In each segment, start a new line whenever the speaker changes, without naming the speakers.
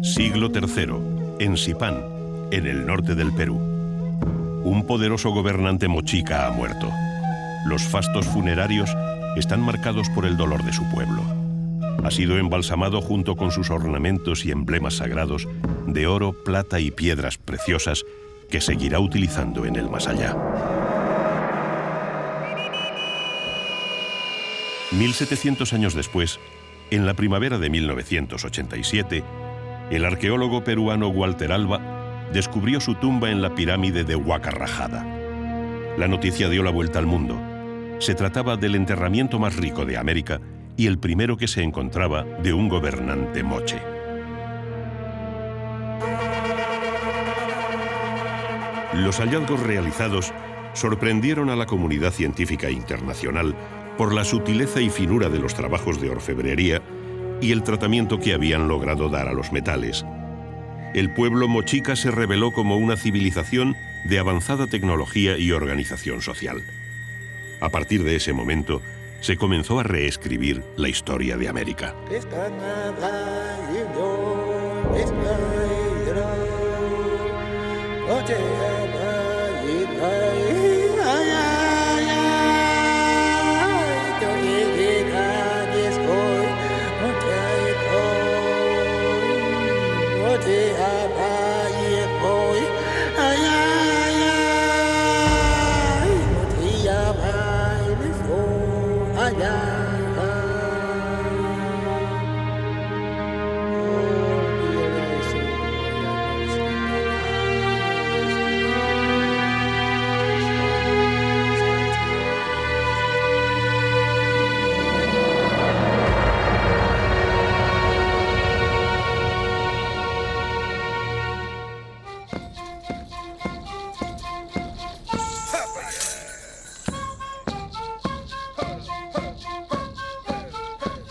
Siglo III, en Sipán, en el norte del Perú. Un poderoso gobernante mochica ha muerto. Los fastos funerarios están marcados por el dolor de su pueblo. Ha sido embalsamado junto con sus ornamentos y emblemas sagrados de oro, plata y piedras preciosas que seguirá utilizando en el más allá. 1700 años después, en la primavera de 1987, el arqueólogo peruano Walter Alba descubrió su tumba en la pirámide de Huaca Rajada. La noticia dio la vuelta al mundo. Se trataba del enterramiento más rico de América y el primero que se encontraba de un gobernante moche. Los hallazgos realizados sorprendieron a la comunidad científica internacional por la sutileza y finura de los trabajos de orfebrería y el tratamiento que habían logrado dar a los metales. El pueblo mochica se reveló como una civilización de avanzada tecnología y organización social. A partir de ese momento, se comenzó a reescribir la historia de América.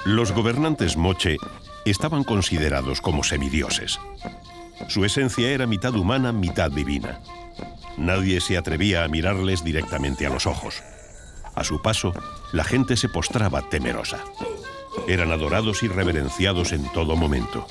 Los gobernantes moche estaban considerados como semidioses. Su esencia era mitad humana, mitad divina. Nadie se atrevía a mirarles directamente a los ojos. A su paso, la gente se postraba temerosa. Eran adorados y reverenciados en todo momento.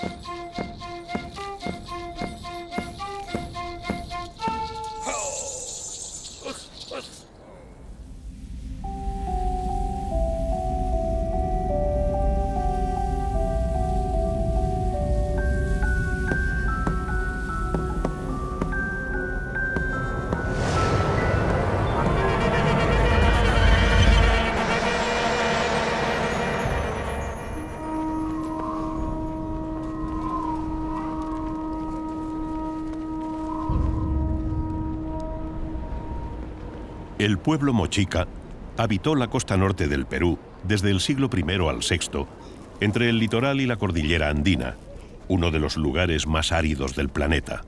El pueblo mochica habitó la costa norte del Perú desde el siglo I al VI, entre el litoral y la cordillera andina, uno de los lugares más áridos del planeta.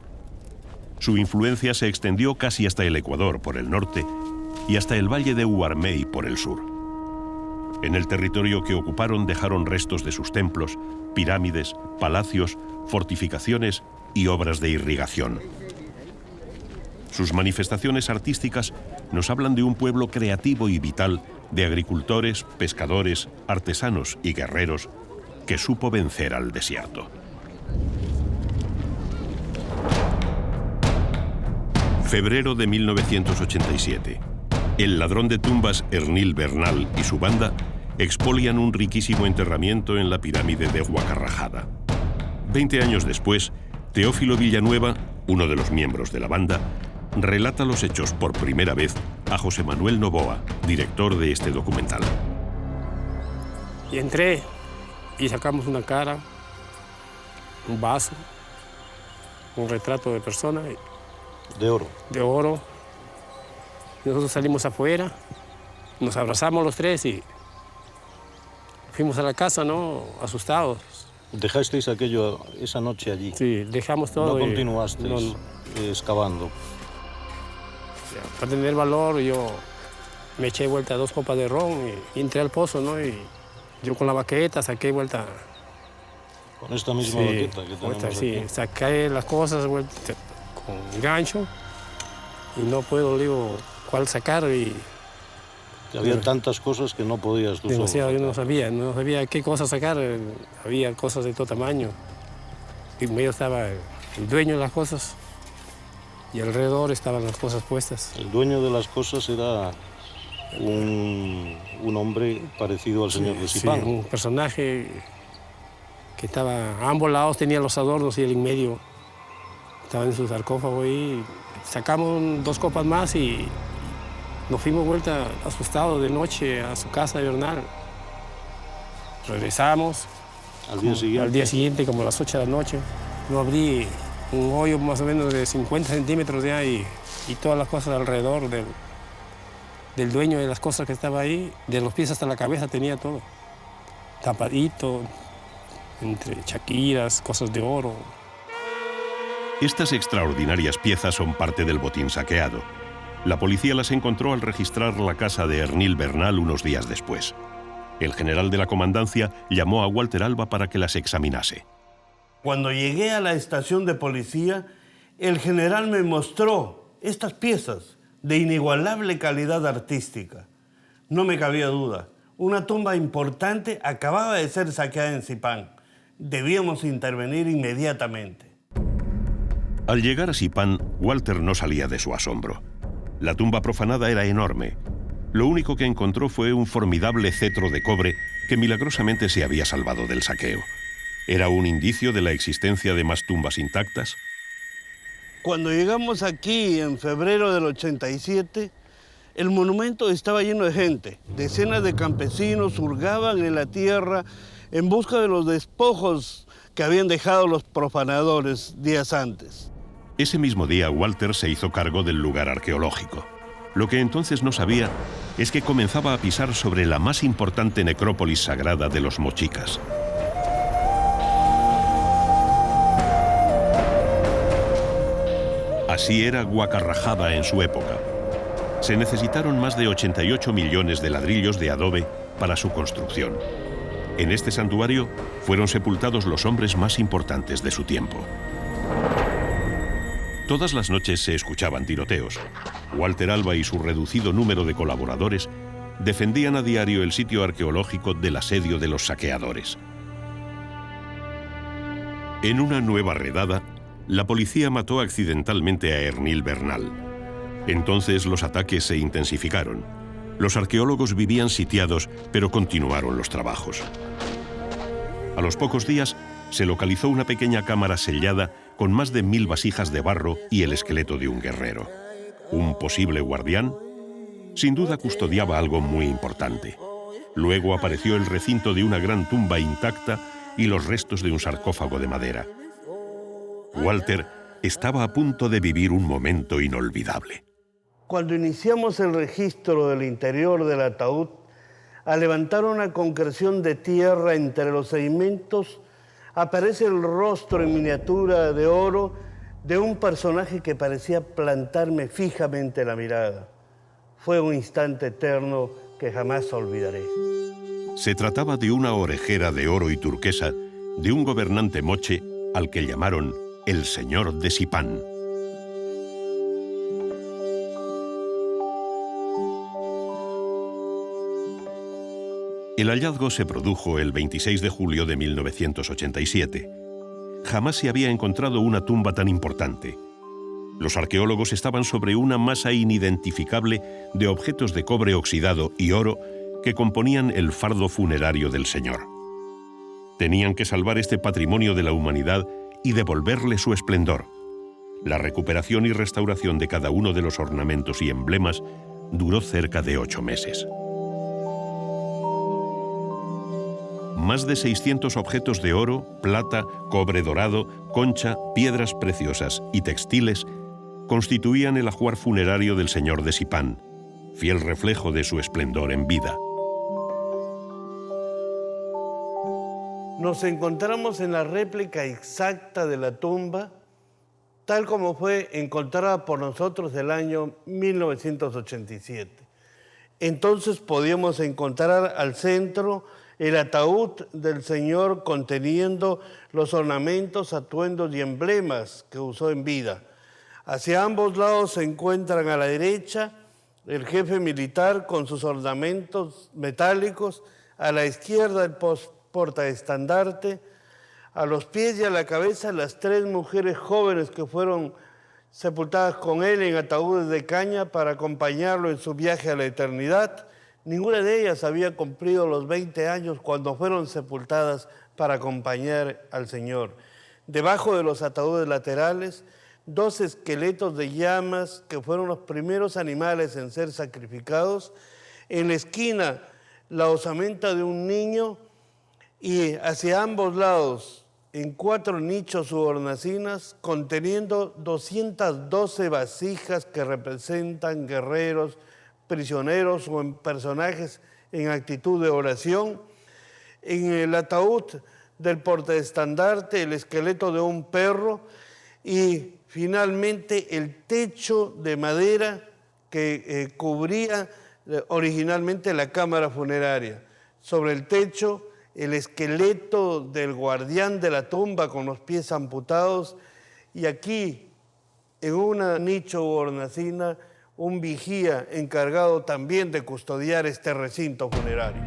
Su influencia se extendió casi hasta el Ecuador por el norte y hasta el valle de Huarmey por el sur. En el territorio que ocuparon dejaron restos de sus templos, pirámides, palacios, fortificaciones y obras de irrigación. Sus manifestaciones artísticas nos hablan de un pueblo creativo y vital de agricultores, pescadores, artesanos y guerreros que supo vencer al desierto. Febrero de 1987. El ladrón de tumbas Ernil Bernal y su banda expolian un riquísimo enterramiento en la pirámide de Huaca Rajada. 20 años después, Teófilo Villanueva, uno de los miembros de la banda, relata los hechos por primera vez a José Manuel Novoa, director de este documental.
Y entré y sacamos una cara, un vaso, un retrato de persona.
De oro.
De oro. Nosotros salimos afuera, nos abrazamos los tres y fuimos a la casa, ¿no? Asustados.
¿Dejasteis aquello esa noche allí?
Sí, dejamos todo.
¿No continuasteis excavando?
Para tener valor, yo me eché vuelta 2 copas de ron y entré al pozo, ¿no? Y yo con la baqueta saqué vuelta.
¿Con esta misma baqueta que tenemos aquí?
Sí, saqué las cosas vuelta con gancho y no puedo, digo, cuál sacar y
Que había tantas cosas que no podías tú
demasiado,
solo.
yo no sabía qué cosas sacar, había cosas de todo tamaño. En medio estaba el dueño de las cosas y alrededor estaban las cosas puestas.
El dueño de las cosas era un hombre parecido al señor de Sipán.
Sí, un personaje que estaba a ambos lados, tenía los adornos y él en medio estaba en su sarcófago y sacamos 2 copas más y nos fuimos vuelta asustados de noche a su casa de Bernal. Regresamos. Al día siguiente, como a las 8 de la noche, yo abrí un hoyo más o menos de 50 centímetros de ahí y todas las cosas alrededor del dueño de las cosas que estaba ahí, de los pies hasta la cabeza tenía todo. Tapadito, entre chaquiras, cosas de oro.
Estas extraordinarias piezas son parte del botín saqueado. La policía las encontró al registrar la casa de Ernil Bernal unos días después. El general de la comandancia llamó a Walter Alba para que las examinase.
Cuando llegué a la estación de policía, el general me mostró estas piezas de inigualable calidad artística. No me cabía duda, una tumba importante acababa de ser saqueada en Sipán. Debíamos intervenir inmediatamente.
Al llegar a Sipán, Walter no salía de su asombro. La tumba profanada era enorme. Lo único que encontró fue un formidable cetro de cobre que milagrosamente se había salvado del saqueo. ¿Era un indicio de la existencia de más tumbas intactas?
Cuando llegamos aquí en febrero del 87, el monumento estaba lleno de gente. Decenas de campesinos hurgaban en la tierra en busca de los despojos que habían dejado los profanadores días antes.
Ese mismo día, Walter se hizo cargo del lugar arqueológico. Lo que entonces no sabía es que comenzaba a pisar sobre la más importante necrópolis sagrada de los mochicas. Así era Huacarrajada en su época. Se necesitaron más de 88 millones de ladrillos de adobe para su construcción. En este santuario fueron sepultados los hombres más importantes de su tiempo. Todas las noches se escuchaban tiroteos. Walter Alba y su reducido número de colaboradores defendían a diario el sitio arqueológico del asedio de los saqueadores. En una nueva redada, la policía mató accidentalmente a Ernil Bernal. Entonces los ataques se intensificaron. Los arqueólogos vivían sitiados, pero continuaron los trabajos. A los pocos días, se localizó una pequeña cámara sellada con más de 1000 vasijas de barro y el esqueleto de un guerrero. ¿Un posible guardián? Sin duda custodiaba algo muy importante. Luego apareció el recinto de una gran tumba intacta y los restos de un sarcófago de madera. Walter estaba a punto de vivir un momento inolvidable.
Cuando iniciamos el registro del interior del ataúd, al levantar una concreción de tierra entre los sedimentos, aparece el rostro en miniatura de oro de un personaje que parecía plantarme fijamente la mirada. Fue un instante eterno que jamás olvidaré.
Se trataba de una orejera de oro y turquesa de un gobernante moche al que llamaron el Señor de Sipán. El hallazgo se produjo el 26 de julio de 1987. Jamás se había encontrado una tumba tan importante. Los arqueólogos estaban sobre una masa inidentificable de objetos de cobre oxidado y oro que componían el fardo funerario del Señor. Tenían que salvar este patrimonio de la humanidad y devolverle su esplendor. La recuperación y restauración de cada uno de los ornamentos y emblemas duró cerca de 8 meses. Más de 600 objetos de oro, plata, cobre dorado, concha, piedras preciosas y textiles constituían el ajuar funerario del Señor de Sipán, fiel reflejo de su esplendor en vida.
Nos encontramos en la réplica exacta de la tumba, tal como fue encontrada por nosotros el año 1987. Entonces podíamos encontrar al centro el ataúd del Señor conteniendo los ornamentos, atuendos y emblemas que usó en vida. Hacia ambos lados se encuentran a la derecha El jefe militar con sus ornamentos metálicos, a la izquierda el portaestandarte, a los pies y a la cabeza las 3 mujeres jóvenes que fueron sepultadas con él en ataúdes de caña para acompañarlo en su viaje a la eternidad. Ninguna de ellas había cumplido los 20 años cuando fueron sepultadas para acompañar al Señor. Debajo de los ataúdes laterales, 2 esqueletos de llamas que fueron los primeros animales en ser sacrificados. En la esquina, la osamenta de un niño, y hacia ambos lados, en 4 nichos u hornacinas, conteniendo 212 vasijas que representan guerreros, prisioneros o en personajes en actitud de oración. En el ataúd del portaestandarte, el esqueleto de un perro, y finalmente el techo de madera que cubría originalmente la cámara funeraria. Sobre el techo, el esqueleto del guardián de la tumba con los pies amputados, y aquí, en un nicho u hornacina, un vigía encargado también de custodiar este recinto funerario.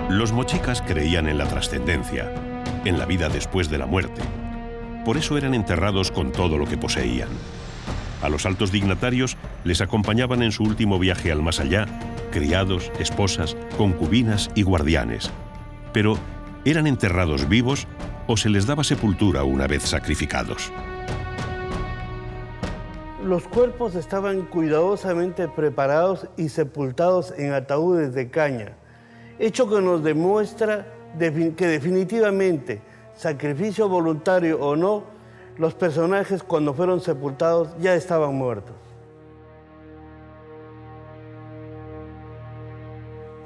Los mochicas creían en la trascendencia, en la vida después de la muerte. Por eso eran enterrados con todo lo que poseían. A los altos dignatarios les acompañaban en su último viaje al más allá criados, esposas, concubinas y guardianes. Pero, ¿eran enterrados vivos o se les daba sepultura una vez sacrificados?
Los cuerpos estaban cuidadosamente preparados y sepultados en ataúdes de caña, hecho que nos demuestra que definitivamente, sacrificio voluntario o no, los personajes cuando fueron sepultados ya estaban muertos.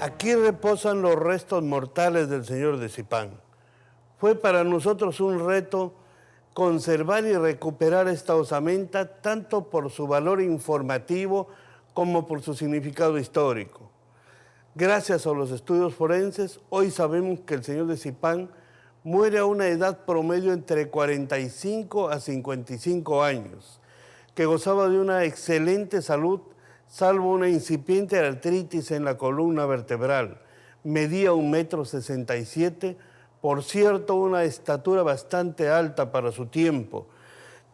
Aquí reposan los restos mortales del señor de Zipán. Fue para nosotros un reto conservar y recuperar esta osamenta tanto por su valor informativo como por su significado histórico. Gracias a los estudios forenses, hoy sabemos que el señor de Zipán muere a una edad promedio entre 45 a 55 años, que gozaba de una excelente salud, salvo una incipiente artritis en la columna vertebral. Medía 1,67 m, por cierto, una estatura bastante alta para su tiempo.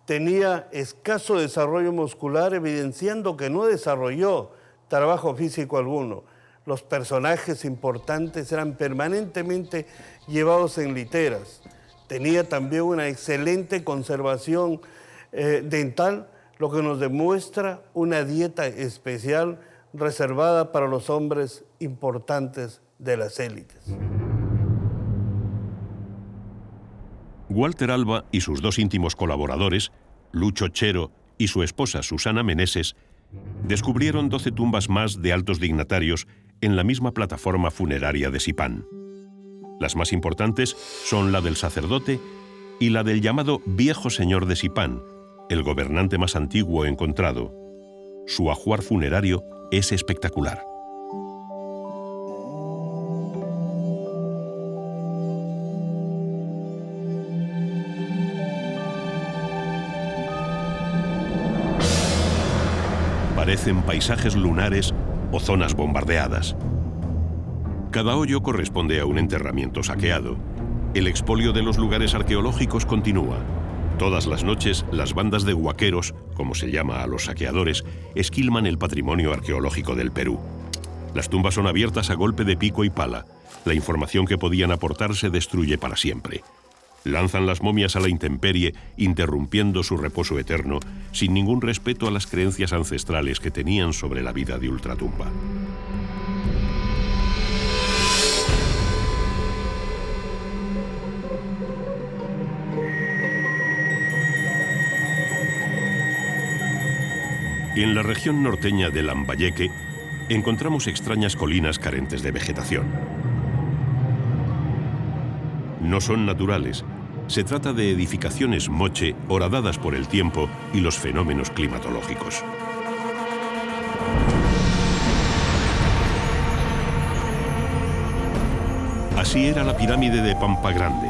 Tenía escaso desarrollo muscular, evidenciando que no desarrolló trabajo físico alguno. Los personajes importantes eran permanentemente llevados en literas. Tenía también una excelente conservación dental, lo que nos demuestra una dieta especial reservada para los hombres importantes de las élites.
Walter Alba y sus 2 íntimos colaboradores, Lucho Chero y su esposa Susana Meneses, descubrieron 12 tumbas más de altos dignatarios en la misma plataforma funeraria de Zipán. Las más importantes son la del sacerdote y la del llamado Viejo Señor de Zipán, el gobernante más antiguo encontrado. Su ajuar funerario es espectacular. Parecen paisajes lunares o zonas bombardeadas. Cada hoyo corresponde a un enterramiento saqueado. El expolio de los lugares arqueológicos continúa. Todas las noches, las bandas de huaqueros, como se llama a los saqueadores, esquilman el patrimonio arqueológico del Perú. Las tumbas son abiertas a golpe de pico y pala. La información que podían aportar se destruye para siempre. Lanzan las momias a la intemperie, interrumpiendo su reposo eterno, sin ningún respeto a las creencias ancestrales que tenían sobre la vida de ultratumba. En la región norteña de Lambayeque encontramos extrañas colinas carentes de vegetación. No son naturales. Se trata de edificaciones moche horadadas por el tiempo y los fenómenos climatológicos. Así era la pirámide de Pampa Grande,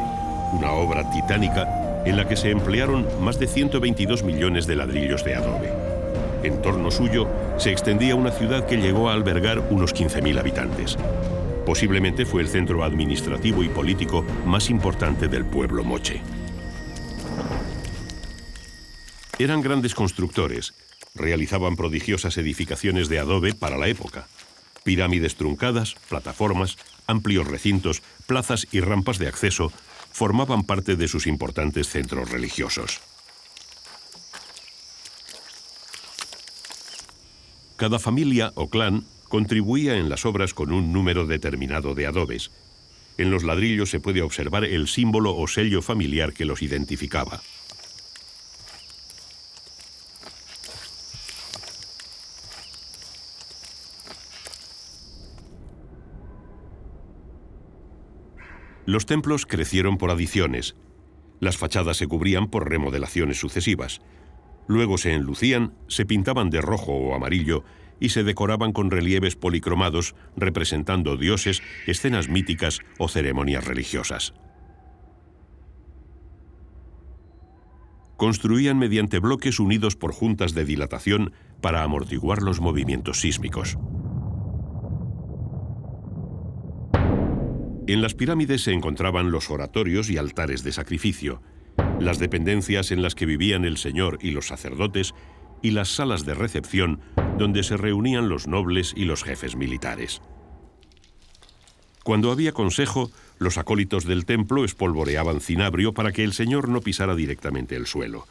una obra titánica en la que se emplearon más de 122 millones de ladrillos de adobe. En torno suyo se extendía una ciudad que llegó a albergar unos 15.000 habitantes. Posiblemente fue el centro administrativo y político más importante del pueblo moche. Eran grandes constructores, realizaban prodigiosas edificaciones de adobe para la época. Pirámides truncadas, plataformas, amplios recintos, plazas y rampas de acceso formaban parte de sus importantes centros religiosos. Cada familia o clan contribuía en las obras con un número determinado de adobes. En los ladrillos se puede observar el símbolo o sello familiar que los identificaba. Los templos crecieron por adiciones. Las fachadas se cubrían por remodelaciones sucesivas. Luego se enlucían, se pintaban de rojo o amarillo y se decoraban con relieves policromados representando dioses, escenas míticas o ceremonias religiosas. Construían mediante bloques unidos por juntas de dilatación para amortiguar los movimientos sísmicos. En las pirámides se encontraban los oratorios y altares de sacrificio, las dependencias en las que vivían el señor y los sacerdotes y las salas de recepción donde se reunían los nobles y los jefes militares. Cuando había consejo, los acólitos del templo espolvoreaban cinabrio para que el señor no pisara directamente el suelo.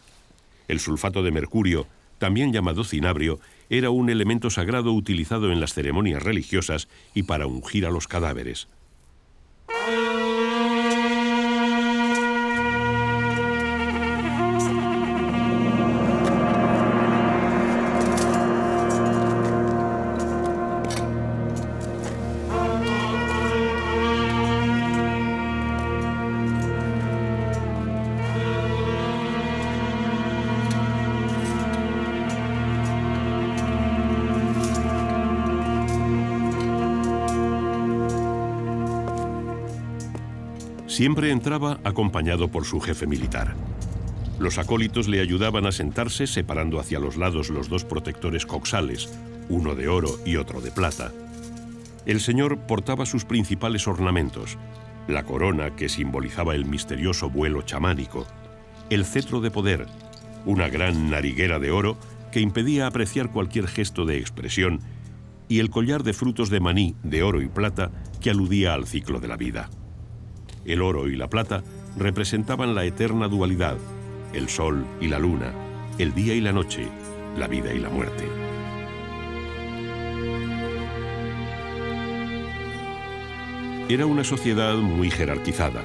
El sulfato de mercurio, también llamado cinabrio, era un elemento sagrado utilizado en las ceremonias religiosas y para ungir a los cadáveres. Siempre entraba acompañado por su jefe militar. Los acólitos le ayudaban a sentarse separando hacia los lados los dos protectores coxales, uno de oro y otro de plata. El señor portaba sus principales ornamentos: la corona, que simbolizaba el misterioso vuelo chamánico, el cetro de poder, una gran nariguera de oro que impedía apreciar cualquier gesto de expresión, y el collar de frutos de maní de oro y plata que aludía al ciclo de la vida. El oro y la plata representaban la eterna dualidad, el sol y la luna, el día y la noche, la vida y la muerte. Era una sociedad muy jerarquizada.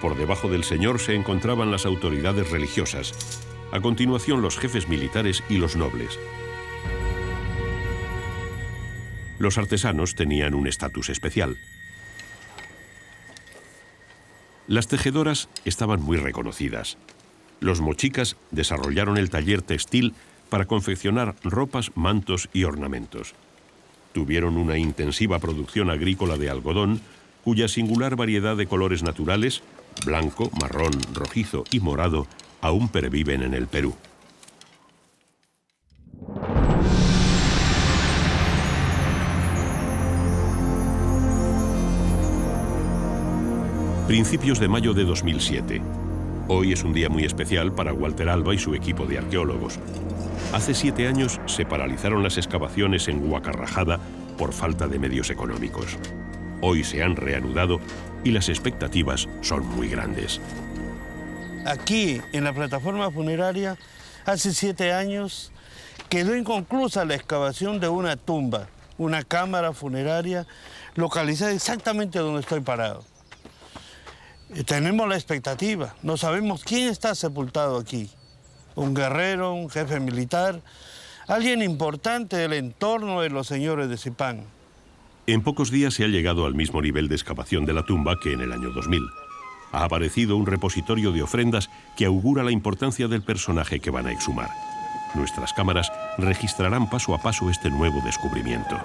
Por debajo del señor se encontraban las autoridades religiosas, a continuación los jefes militares y los nobles. Los artesanos tenían un estatus especial. Las tejedoras estaban muy reconocidas. Los mochicas desarrollaron el taller textil para confeccionar ropas, mantos y ornamentos. Tuvieron una intensiva producción agrícola de algodón, cuya singular variedad de colores naturales, blanco, marrón, rojizo y morado, aún perviven en el Perú. Principios de mayo de 2007. Hoy es un día muy especial para Walter Alba y su equipo de arqueólogos. Hace 7 años se paralizaron las excavaciones en Huacarrajada por falta de medios económicos. Hoy se han reanudado y las expectativas son muy grandes.
Aquí, en la plataforma funeraria, hace 7 años quedó inconclusa la excavación de una tumba, una cámara funeraria localizada exactamente donde estoy parado. Tenemos la expectativa, no sabemos quién está sepultado aquí. Un guerrero, un jefe militar, alguien importante del entorno de los señores de Zipán.
En pocos días se ha llegado al mismo nivel de excavación de la tumba que en el año 2000. Ha aparecido un repositorio de ofrendas que augura la importancia del personaje que van a exhumar. Nuestras cámaras registrarán paso a paso este nuevo descubrimiento.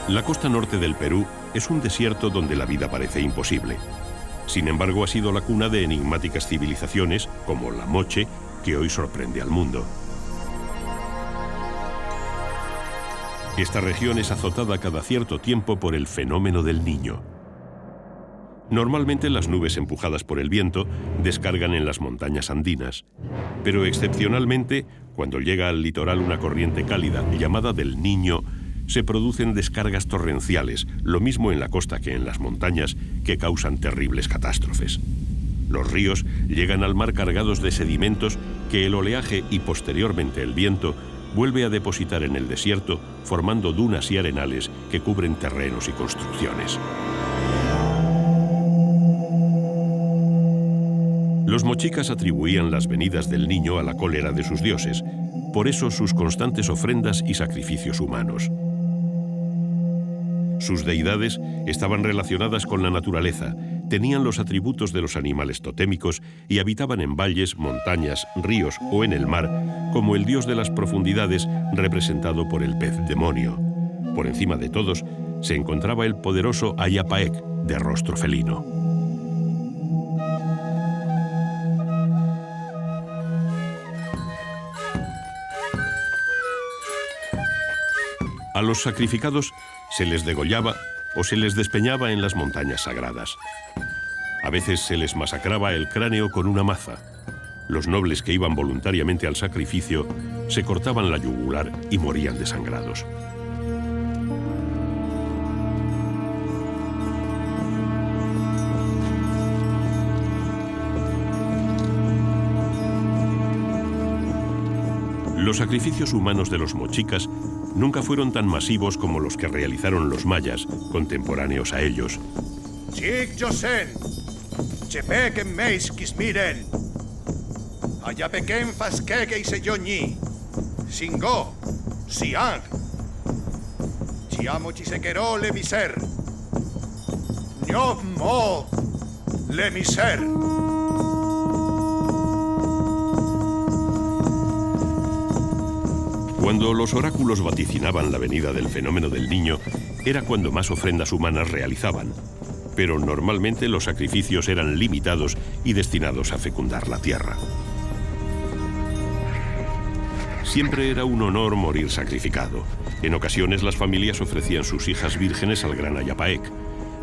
La costa norte del Perú es un desierto donde la vida parece imposible. Sin embargo, ha sido la cuna de enigmáticas civilizaciones, como la Moche, que hoy sorprende al mundo. Esta región es azotada cada cierto tiempo por el fenómeno del Niño. Normalmente las nubes empujadas por el viento descargan en las montañas andinas, pero excepcionalmente, cuando llega al litoral una corriente cálida llamada del Niño, se producen descargas torrenciales, lo mismo en la costa que en las montañas, que causan terribles catástrofes. Los ríos llegan al mar cargados de sedimentos que el oleaje y posteriormente el viento vuelve a depositar en el desierto, formando dunas y arenales que cubren terrenos y construcciones. Los mochicas atribuían las venidas del Niño a la cólera de sus dioses, por eso sus constantes ofrendas y sacrificios humanos. Sus deidades estaban relacionadas con la naturaleza, tenían los atributos de los animales totémicos y habitaban en valles, montañas, ríos o en el mar, como el dios de las profundidades representado por el pez demonio. Por encima de todos se encontraba el poderoso Ayapaec, de rostro felino. A los sacrificados se les degollaba o se les despeñaba en las montañas sagradas. A veces se les masacraba el cráneo con una maza. Los nobles que iban voluntariamente al sacrificio se cortaban la yugular y morían desangrados. Los sacrificios humanos de los mochicas nunca fueron tan masivos como los que realizaron los mayas, contemporáneos a ellos.
Chik Yosen, Chepeken Meis Kismiren, Ayapeken Faskeke y Seyoñi, Singo, Siang, Chiamo Chisequero Le Miser, Nyop Mo Le Miser.
Cuando los oráculos vaticinaban la venida del fenómeno del Niño, era cuando más ofrendas humanas realizaban, pero normalmente los sacrificios eran limitados y destinados a fecundar la tierra. Siempre era un honor morir sacrificado. En ocasiones las familias ofrecían sus hijas vírgenes al gran Ayapaec.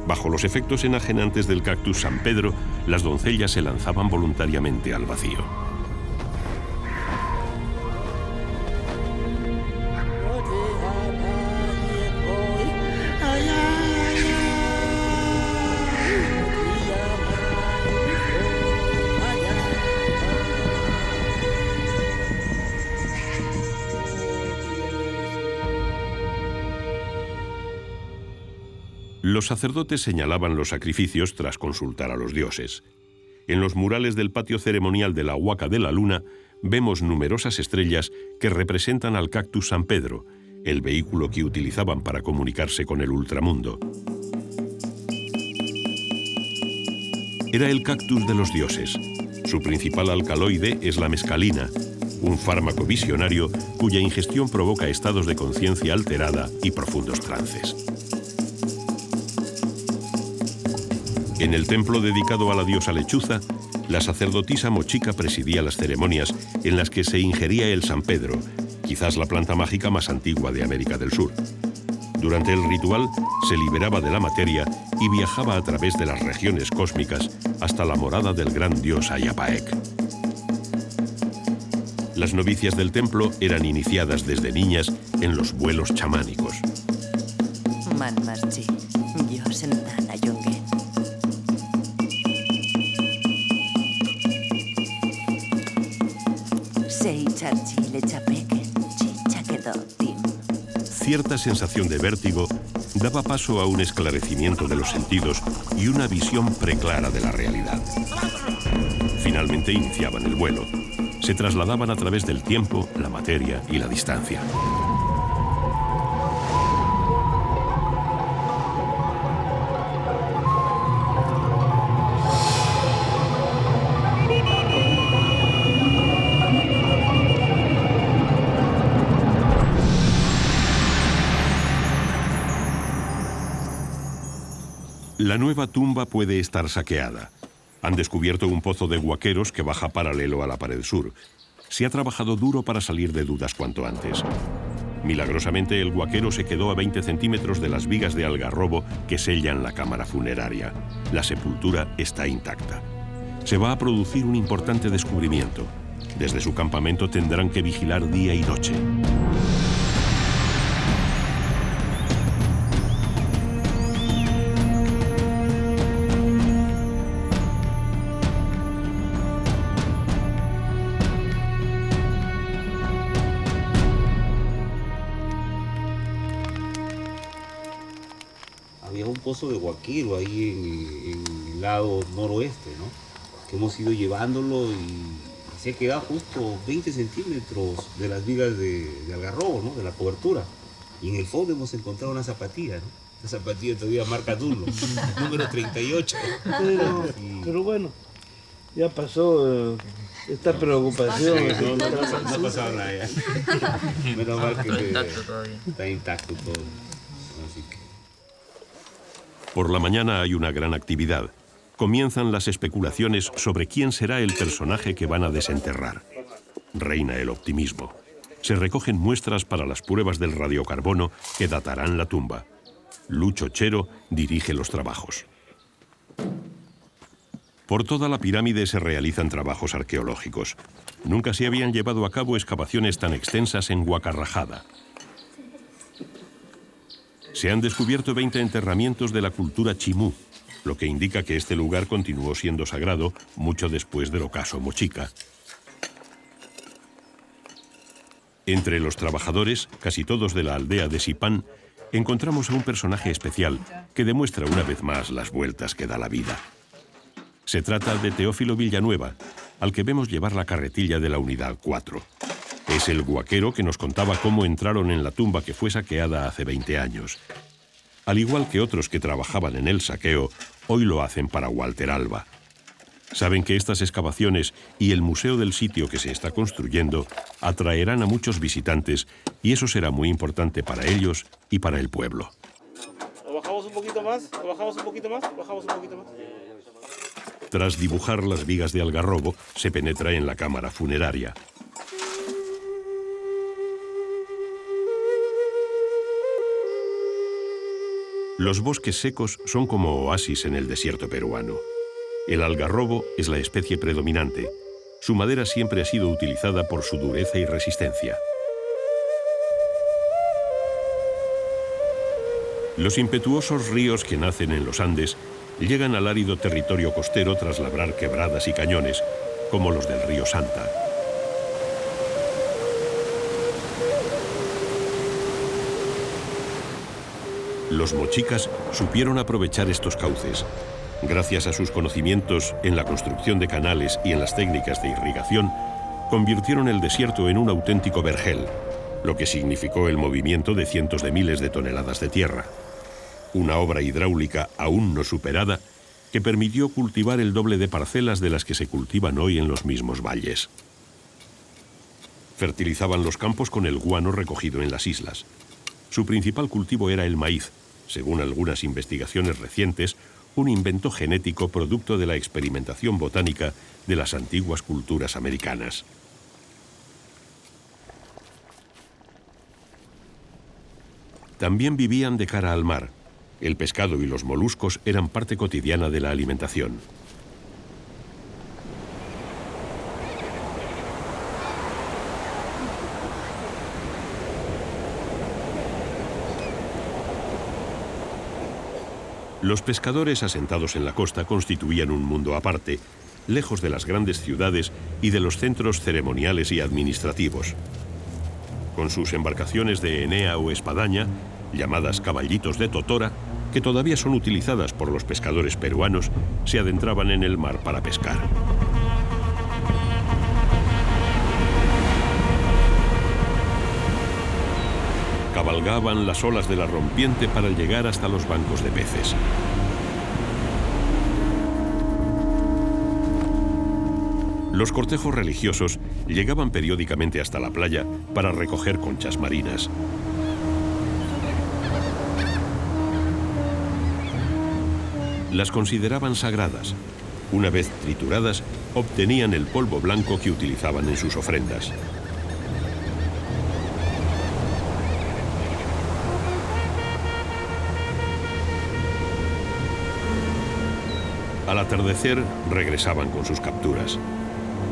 Bajo los efectos enajenantes del cactus San Pedro, las doncellas se lanzaban voluntariamente al vacío. Los sacerdotes señalaban los sacrificios tras consultar a los dioses. En los murales del patio ceremonial de la Huaca de la Luna vemos numerosas estrellas que representan al cactus San Pedro, el vehículo que utilizaban para comunicarse con el ultramundo. Era el cactus de los dioses. Su principal alcaloide es la mescalina, un fármaco visionario cuya ingestión provoca estados de conciencia alterada y profundos trances. En el templo dedicado a la diosa lechuza, la sacerdotisa mochica presidía las ceremonias en las que se ingería el San Pedro, quizás la planta mágica más antigua de América del Sur. Durante el ritual se liberaba de la materia y viajaba a través de las regiones cósmicas hasta la morada del gran dios Ayapaec. Las novicias del templo eran iniciadas desde niñas en los vuelos chamánicos. Cierta sensación de vértigo daba paso a un esclarecimiento de los sentidos y una visión preclara de la realidad. Finalmente iniciaban el vuelo. Se trasladaban a través del tiempo, la materia y la distancia. La nueva tumba puede estar saqueada. Han descubierto un pozo de guaqueros que baja paralelo a la pared sur. Se ha trabajado duro para salir de dudas cuanto antes. Milagrosamente, el guaquero se quedó a 20 centímetros de las vigas de algarrobo que sellan la cámara funeraria. La sepultura está intacta. Se va a producir un importante descubrimiento. Desde su campamento tendrán que vigilar día y noche.
Había un pozo de guaquero ahí en el lado noroeste, ¿no? Que hemos ido llevándolo y se ha quedado justo 20 centímetros de las vigas de algarrobo, ¿no? De la cobertura. Y en el fondo hemos encontrado una zapatilla, ¿no? Una zapatilla todavía marca Dunlop, número 38.
Pero bueno, ya pasó esta preocupación.
No ha pasado nada ya. Menos mal que está intacto todo. Así que...
Por la mañana hay una gran actividad. Comienzan las especulaciones sobre quién será el personaje que van a desenterrar. Reina el optimismo. Se recogen muestras para las pruebas del radiocarbono que datarán la tumba. Lucho Chero dirige los trabajos. Por toda la pirámide se realizan trabajos arqueológicos. Nunca se habían llevado a cabo excavaciones tan extensas en Huacarrajada. Se han descubierto 20 enterramientos de la cultura chimú, lo que indica que este lugar continuó siendo sagrado mucho después del ocaso mochica. Entre los trabajadores, casi todos de la aldea de Sipán, encontramos a un personaje especial que demuestra una vez más las vueltas que da la vida. Se trata de Teófilo Villanueva, al que vemos llevar la carretilla de la Unidad 4. Es el guaquero que nos contaba cómo entraron en la tumba que fue saqueada hace 20 años. Al igual que otros que trabajaban en el saqueo, hoy lo hacen para Walter Alba. Saben que estas excavaciones y el museo del sitio que se está construyendo atraerán a muchos visitantes y eso será muy importante para ellos y para el pueblo.
¿Lo bajamos un poquito más? ¿Lo bajamos un poquito más? ¿Lo bajamos un poquito más?
Tras dibujar las vigas de algarrobo, se penetra en la cámara funeraria. Los bosques secos son como oasis en el desierto peruano. El algarrobo es la especie predominante. Su madera siempre ha sido utilizada por su dureza y resistencia. Los impetuosos ríos que nacen en los Andes llegan al árido territorio costero tras labrar quebradas y cañones, como los del río Santa. Los mochicas supieron aprovechar estos cauces. Gracias a sus conocimientos en la construcción de canales y en las técnicas de irrigación, convirtieron el desierto en un auténtico vergel, lo que significó el movimiento de cientos de miles de toneladas de tierra. Una obra hidráulica aún no superada que permitió cultivar el doble de parcelas de las que se cultivan hoy en los mismos valles. Fertilizaban los campos con el guano recogido en las islas. Su principal cultivo era el maíz, según algunas investigaciones recientes, un invento genético producto de la experimentación botánica de las antiguas culturas americanas. También vivían de cara al mar. El pescado y los moluscos eran parte cotidiana de la alimentación. Los pescadores asentados en la costa constituían un mundo aparte, lejos de las grandes ciudades y de los centros ceremoniales y administrativos. Con sus embarcaciones de enea o espadaña, llamadas caballitos de totora, que todavía son utilizadas por los pescadores peruanos, se adentraban en el mar para pescar. Cabalgaban las olas de la rompiente para llegar hasta los bancos de peces. Los cortejos religiosos llegaban periódicamente hasta la playa para recoger conchas marinas. las consideraban sagradas. Una vez trituradas, obtenían el polvo blanco que utilizaban en sus ofrendas. Al atardecer, regresaban con sus capturas.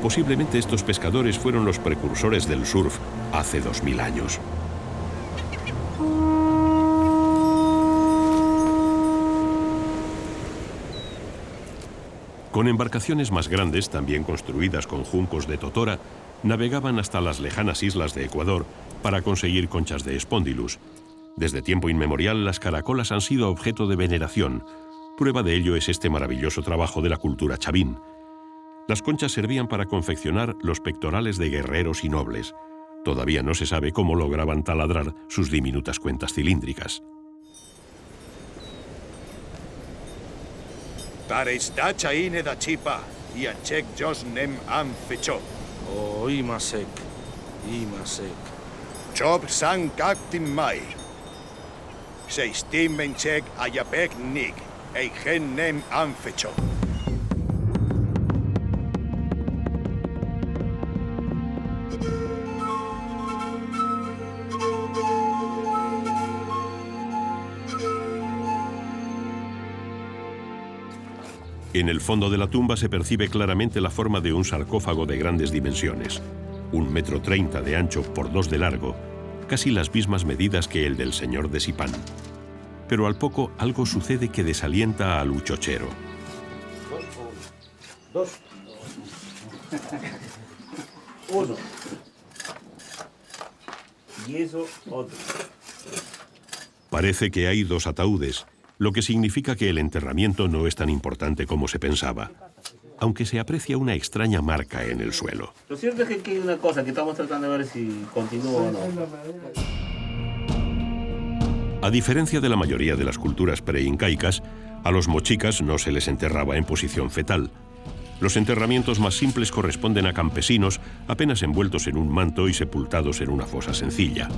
Posiblemente estos pescadores fueron los precursores del surf hace 2000 años. Con embarcaciones más grandes, también construidas con juncos de totora, navegaban hasta las lejanas islas de Ecuador para conseguir conchas de Spondylus. Desde tiempo inmemorial, las caracolas han sido objeto de veneración. Prueba de ello es este maravilloso trabajo de la cultura chavín. Las conchas servían para confeccionar los pectorales de guerreros y nobles. Todavía no se sabe cómo lograban taladrar sus diminutas cuentas cilíndricas.
Taresta chaine da chipa y anchek jos nem an fecho.
Oh, imasek.
Chop san kaktim mai. Seistim menchek ayapek nik. Eigen nem an fecho.
En el fondo de la tumba se percibe claramente la forma de un sarcófago de grandes dimensiones. 1,30 m de ancho por 2 de largo, casi las mismas medidas que el del señor de Sipán. Pero al poco algo sucede que desalienta al uchochero.
2. 1. Y eso otro.
Parece que hay 2 ataúdes, lo que significa que el enterramiento no es tan importante como se pensaba, aunque se aprecia una extraña marca en el suelo.
Lo cierto es que aquí hay una cosa que estamos tratando de ver si continúa o no.
A diferencia de la mayoría de las culturas preincaicas, a los mochicas no se les enterraba en posición fetal. Los enterramientos más simples corresponden a campesinos apenas envueltos en un manto y sepultados en una fosa sencilla.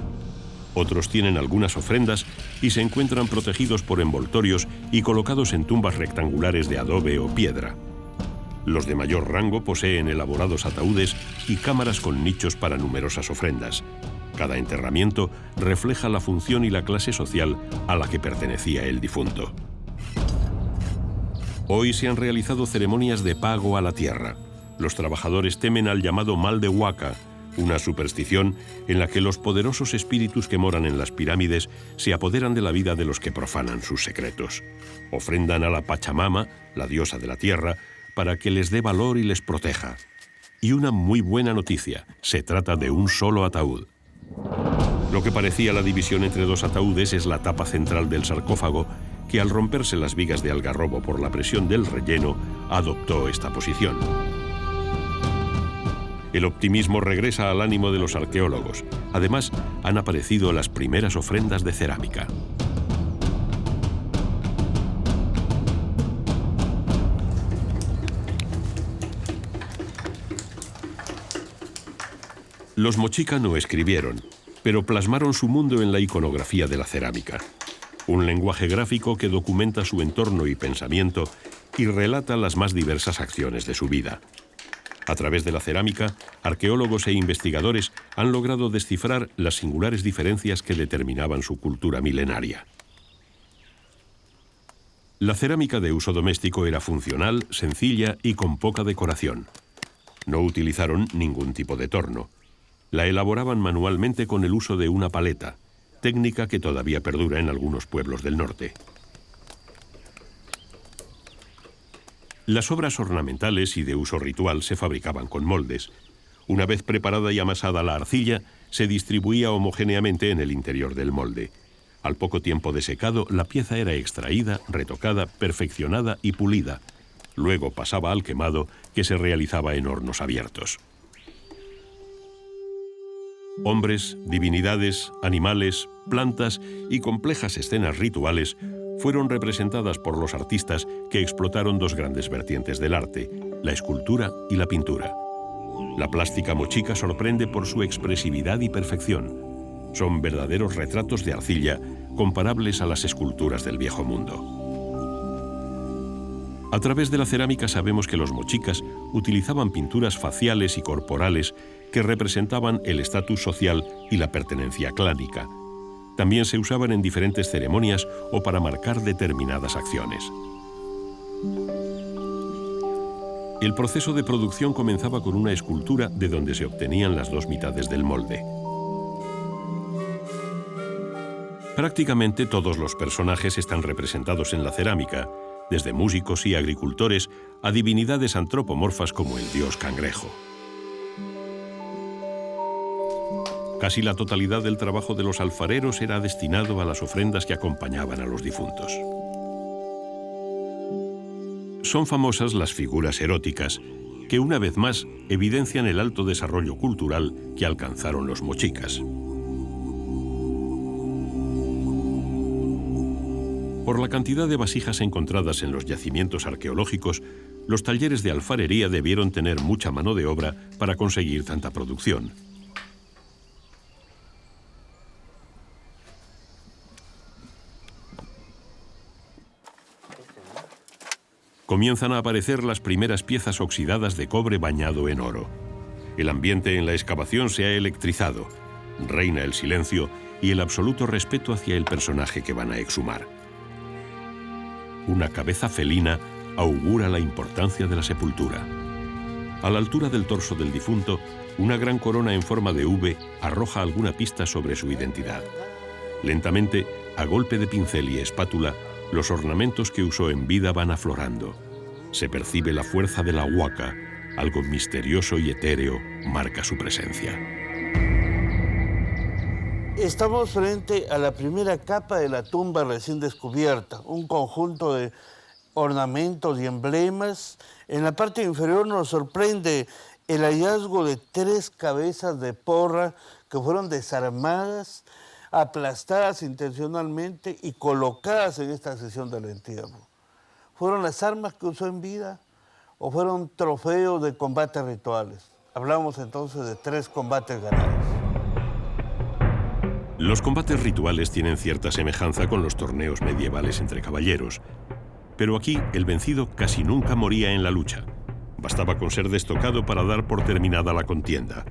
Otros tienen algunas ofrendas y se encuentran protegidos por envoltorios y colocados en tumbas rectangulares de adobe o piedra. Los de mayor rango poseen elaborados ataúdes y cámaras con nichos para numerosas ofrendas. Cada enterramiento refleja la función y la clase social a la que pertenecía el difunto. Hoy se han realizado ceremonias de pago a la tierra. Los trabajadores temen al llamado mal de Huaca, una superstición en la que los poderosos espíritus que moran en las pirámides se apoderan de la vida de los que profanan sus secretos. Ofrendan a la Pachamama, la diosa de la tierra, para que les dé valor y les proteja. Y una muy buena noticia, se trata de un solo ataúd. Lo que parecía la división entre 2 ataúdes es la tapa central del sarcófago, que al romperse las vigas de algarrobo por la presión del relleno, adoptó esta posición. El optimismo regresa al ánimo de los arqueólogos. Además, han aparecido las primeras ofrendas de cerámica. Los mochica no escribieron, pero plasmaron su mundo en la iconografía de la cerámica. Un lenguaje gráfico que documenta su entorno y pensamiento y relata las más diversas acciones de su vida. A través de la cerámica, arqueólogos e investigadores han logrado descifrar las singulares diferencias que determinaban su cultura milenaria. La cerámica de uso doméstico era funcional, sencilla y con poca decoración. No utilizaron ningún tipo de torno. La elaboraban manualmente con el uso de una paleta, técnica que todavía perdura en algunos pueblos del norte. Las obras ornamentales y de uso ritual se fabricaban con moldes. Una vez preparada y amasada la arcilla, se distribuía homogéneamente en el interior del molde. Al poco tiempo de secado, la pieza era extraída, retocada, perfeccionada y pulida. Luego pasaba al quemado, que se realizaba en hornos abiertos. Hombres, divinidades, animales, plantas y complejas escenas rituales fueron representadas por los artistas que explotaron 2 grandes vertientes del arte, la escultura y la pintura. La plástica mochica sorprende por su expresividad y perfección. Son verdaderos retratos de arcilla comparables a las esculturas del Viejo Mundo. A través de la cerámica sabemos que los mochicas utilizaban pinturas faciales y corporales que representaban el estatus social y la pertenencia clánica. También se usaban en diferentes ceremonias o para marcar determinadas acciones. El proceso de producción comenzaba con una escultura de donde se obtenían las dos mitades del molde. Prácticamente todos los personajes están representados en la cerámica, desde músicos y agricultores a divinidades antropomorfas como el dios cangrejo. Casi la totalidad del trabajo de los alfareros era destinado a las ofrendas que acompañaban a los difuntos. Son famosas las figuras eróticas, que una vez más evidencian el alto desarrollo cultural que alcanzaron los mochicas. Por la cantidad de vasijas encontradas en los yacimientos arqueológicos, los talleres de alfarería debieron tener mucha mano de obra para conseguir tanta producción. Comienzan a aparecer las primeras piezas oxidadas de cobre bañado en oro. El ambiente en la excavación se ha electrizado. Reina el silencio y el absoluto respeto hacia el personaje que van a exhumar. Una cabeza felina augura la importancia de la sepultura. A la altura del torso del difunto, una gran corona en forma de V arroja alguna pista sobre su identidad. Lentamente, a golpe de pincel y espátula, los ornamentos que usó en vida van aflorando. Se percibe la fuerza de la huaca, algo misterioso y etéreo marca su presencia.
Estamos frente a la primera capa de la tumba recién descubierta, un conjunto de ornamentos y emblemas. En la parte inferior nos sorprende el hallazgo de 3 cabezas de porra que fueron desarmadas, aplastadas intencionalmente y colocadas en esta sesión del entierro. ¿Fueron las armas que usó en vida o fueron trofeos de combates rituales? Hablamos entonces de 3 combates ganados.
Los combates rituales tienen cierta semejanza con los torneos medievales entre caballeros, pero aquí el vencido casi nunca moría en la lucha. Bastaba con ser destocado para dar por terminada la contienda.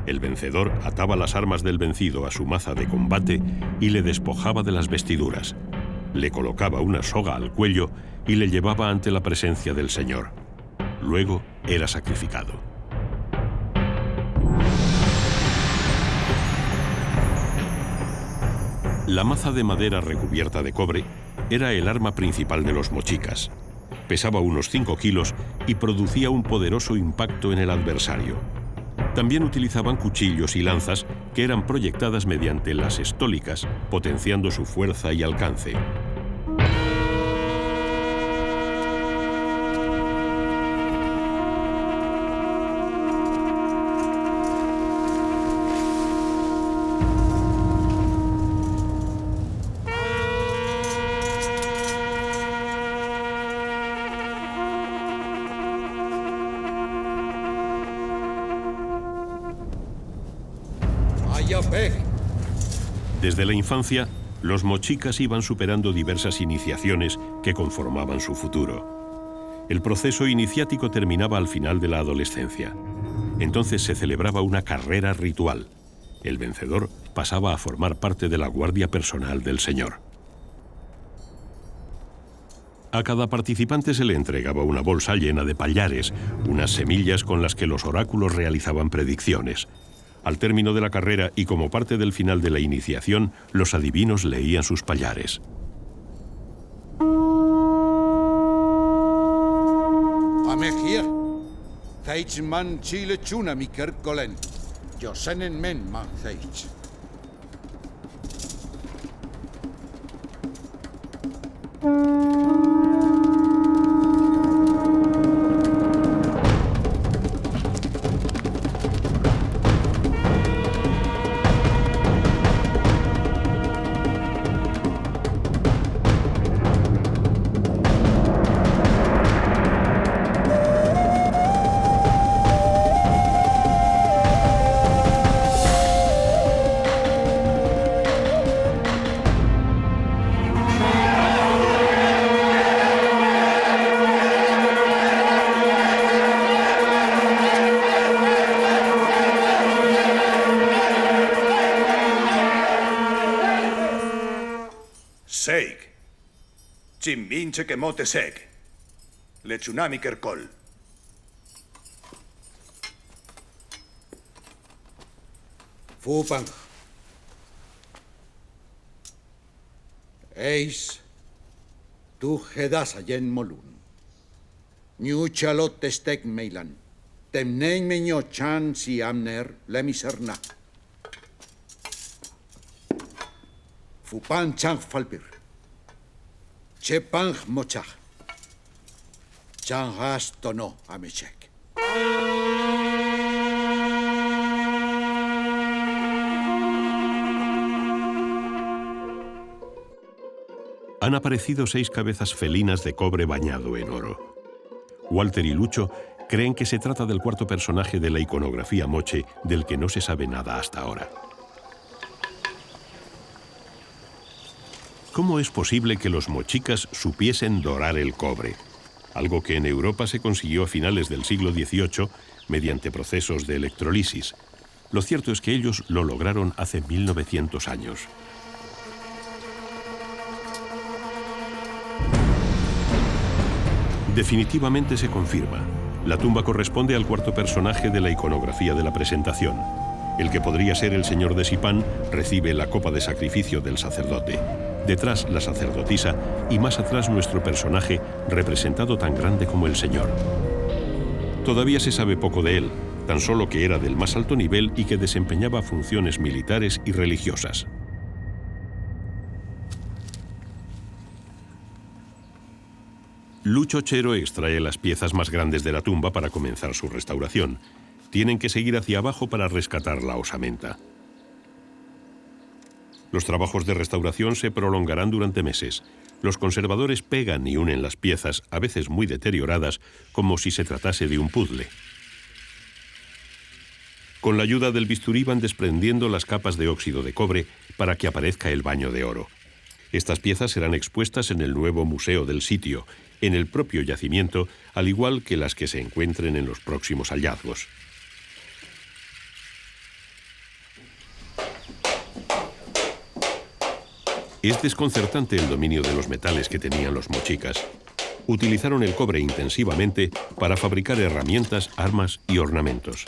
El vencedor ataba las armas del vencido a su maza de combate y le despojaba de las vestiduras. Le colocaba una soga al cuello y le llevaba ante la presencia del Señor. Luego era sacrificado. La maza de madera recubierta de cobre era el arma principal de los mochicas. Pesaba unos 5 kilos y producía un poderoso impacto en el adversario. También utilizaban cuchillos y lanzas que eran proyectadas mediante las estólicas, potenciando su fuerza y alcance. Desde la infancia, los mochicas iban superando diversas iniciaciones que conformaban su futuro. El proceso iniciático terminaba al final de la adolescencia. Entonces se celebraba una carrera ritual. El vencedor pasaba a formar parte de la guardia personal del Señor. A cada participante se le entregaba una bolsa llena de pallares, unas semillas con las que los oráculos realizaban predicciones. Al término de la carrera y como parte del final de la iniciación, los adivinos leían sus pallares.
Amejia, Heichman Chile Chuna mi Kerkolen, Josenen Men man Heich. Chimbinche que mote sec. Lechunami kerkol.
Fupang. Eis. Tu hedas ayen molun. New chalot testek meilan. Temnein meño chan si amner lemiserna. Fupan chang falpir. Chepang mochach. Chang has tono amechek.
Han aparecido 6 cabezas felinas de cobre bañado en oro. Walter y Lucho creen que se trata del cuarto personaje de la iconografía moche del que no se sabe nada hasta ahora. ¿Cómo es posible que los mochicas supiesen dorar el cobre? Algo que en Europa se consiguió a finales del siglo XVIII mediante procesos de electrolisis. Lo cierto es que ellos lo lograron hace 1900 años. Definitivamente se confirma. La tumba corresponde al cuarto personaje de la iconografía de la presentación. El que podría ser el señor de Sipán recibe la copa de sacrificio del sacerdote. Detrás la sacerdotisa y más atrás nuestro personaje, representado tan grande como el señor. Todavía se sabe poco de él, tan solo que era del más alto nivel y que desempeñaba funciones militares y religiosas. Lucho Chero extrae las piezas más grandes de la tumba para comenzar su restauración. Tienen que seguir hacia abajo para rescatar la osamenta. Los trabajos de restauración se prolongarán durante meses. Los conservadores pegan y unen las piezas, a veces muy deterioradas, como si se tratase de un puzzle. Con la ayuda del bisturí van desprendiendo las capas de óxido de cobre para que aparezca el baño de oro. Estas piezas serán expuestas en el nuevo museo del sitio, en el propio yacimiento, al igual que las que se encuentren en los próximos hallazgos. Es desconcertante el dominio de los metales que tenían los mochicas. Utilizaron el cobre intensivamente para fabricar herramientas, armas y ornamentos.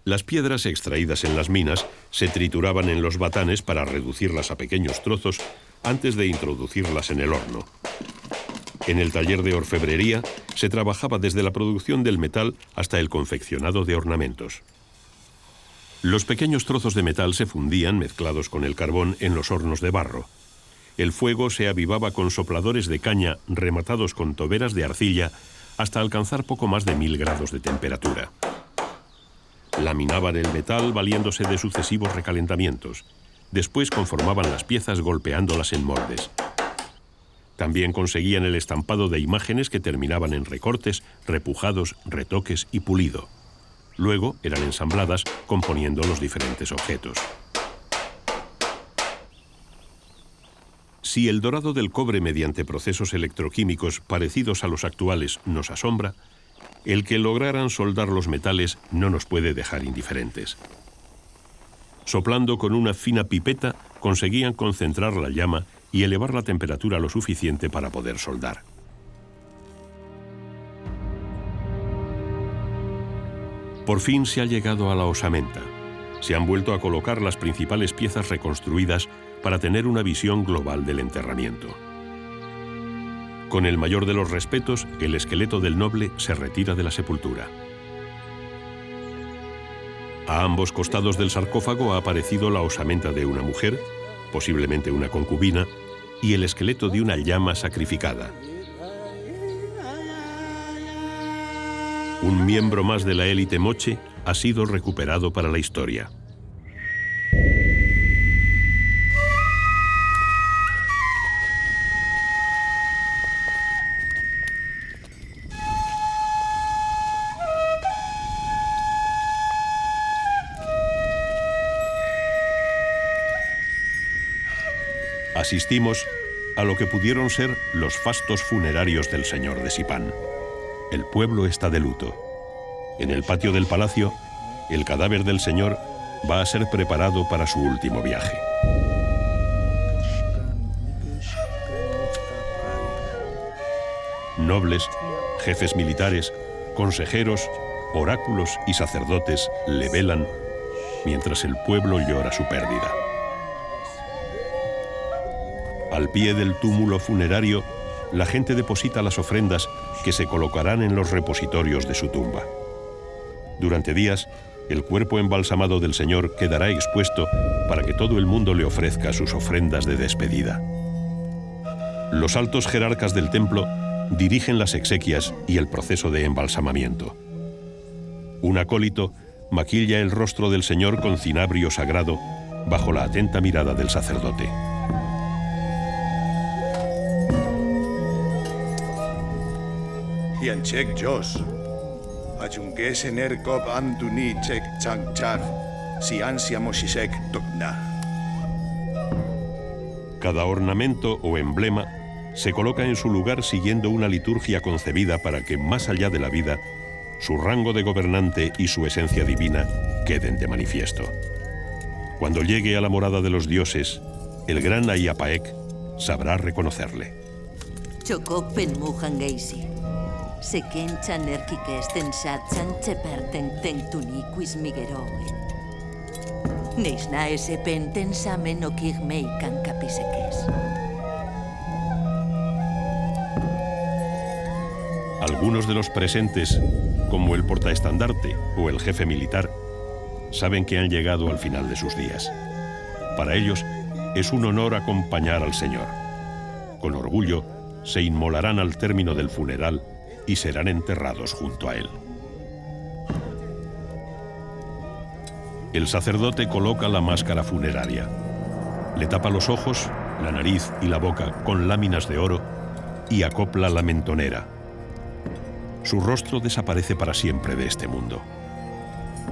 Las piedras extraídas en las minas se trituraban en los batanes para reducirlas a pequeños trozos antes de introducirlas en el horno. En el taller de orfebrería se trabajaba desde la producción del metal hasta el confeccionado de ornamentos. Los pequeños trozos de metal se fundían mezclados con el carbón en los hornos de barro. El fuego se avivaba con sopladores de caña rematados con toberas de arcilla hasta alcanzar poco más de 1000 grados de temperatura. Laminaban el metal valiéndose de sucesivos recalentamientos. Después conformaban las piezas golpeándolas en moldes. También conseguían el estampado de imágenes que terminaban en recortes, repujados, retoques y pulido. Luego eran ensambladas componiendo los diferentes objetos. Si el dorado del cobre mediante procesos electroquímicos parecidos a los actuales nos asombra, el que lograran soldar los metales no nos puede dejar indiferentes. Soplando con una fina pipeta, conseguían concentrar la llama y elevar la temperatura lo suficiente para poder soldar. Por fin se ha llegado a la osamenta. Se han vuelto a colocar las principales piezas reconstruidas para tener una visión global del enterramiento. Con el mayor de los respetos, el esqueleto del noble se retira de la sepultura. A ambos costados del sarcófago ha aparecido la osamenta de una mujer, posiblemente una concubina, y el esqueleto de una llama sacrificada. Un miembro más de la élite moche ha sido recuperado para la historia. Asistimos a lo que pudieron ser los fastos funerarios del señor de Sipán. El pueblo está de luto. En el patio del palacio, el cadáver del señor va a ser preparado para su último viaje. Nobles, jefes militares, consejeros, oráculos y sacerdotes le velan mientras el pueblo llora su pérdida. Al pie del túmulo funerario, la gente deposita las ofrendas que se colocarán en los repositorios de su tumba. Durante días, el cuerpo embalsamado del Señor quedará expuesto para que todo el mundo le ofrezca sus ofrendas de despedida. Los altos jerarcas del templo dirigen las exequias y el proceso de embalsamamiento. Un acólito maquilla el rostro del Señor con cinabrio sagrado bajo la atenta mirada del sacerdote.
Hianchek Jos, Achungues Enerkop Antuni Chek Changchar, si ansia Moshisek Tokna.
Cada ornamento o emblema se coloca en su lugar siguiendo una liturgia concebida para que, más allá de la vida, su rango de gobernante y su esencia divina queden de manifiesto. Cuando llegue a la morada de los dioses, el gran Ayapaek sabrá reconocerle.
Chocopen Muhangeisi. Sekenchan erkikesten satchan cheperten tentuniquis migeroen. Neisna ese penten samen okigmeikan capiseques.
Algunos de los presentes, como el portaestandarte o el jefe militar, saben que han llegado al final de sus días. Para ellos es un honor acompañar al Señor. Con orgullo se inmolarán al término del funeral y serán enterrados junto a él. El sacerdote coloca la máscara funeraria. Le tapa los ojos, la nariz y la boca con láminas de oro y acopla la mentonera. Su rostro desaparece para siempre de este mundo.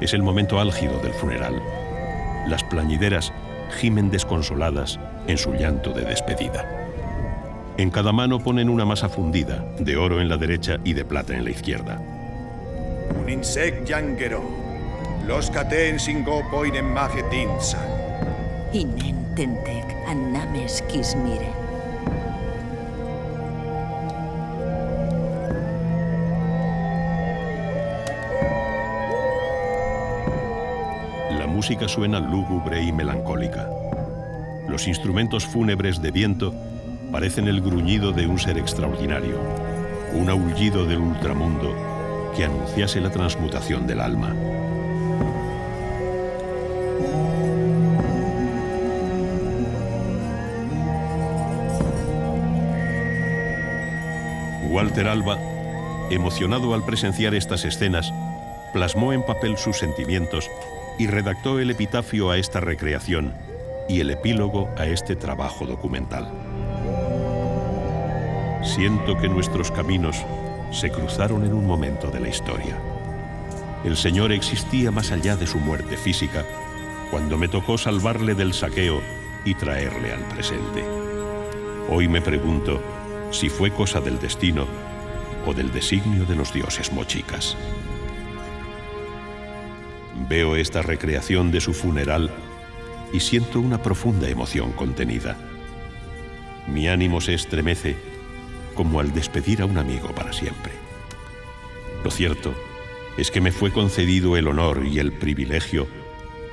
Es el momento álgido del funeral. Las plañideras gimen desconsoladas en su llanto de despedida. En cada mano ponen una masa fundida, de oro en la derecha y de plata en la izquierda.
Un insect yangero, los caten singo poinen magetinsa.
Inen tentek annames kismiren.
La música suena lúgubre y melancólica. Los instrumentos fúnebres de viento parecen el gruñido de un ser extraordinario, un aullido del ultramundo que anunciase la transmutación del alma. Walter Alba, emocionado al presenciar estas escenas, plasmó en papel sus sentimientos y redactó el epitafio a esta recreación y el epílogo a este trabajo documental. Siento que nuestros caminos se cruzaron en un momento de la historia. El Señor existía más allá de su muerte física, cuando me tocó salvarle del saqueo y traerle al presente. Hoy me pregunto si fue cosa del destino o del designio de los dioses mochicas. Veo esta recreación de su funeral y siento una profunda emoción contenida. Mi ánimo se estremece como al despedir a un amigo para siempre. Lo cierto es que me fue concedido el honor y el privilegio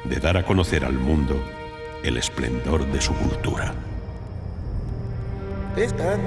de dar a conocer al mundo el esplendor de su cultura.
Esta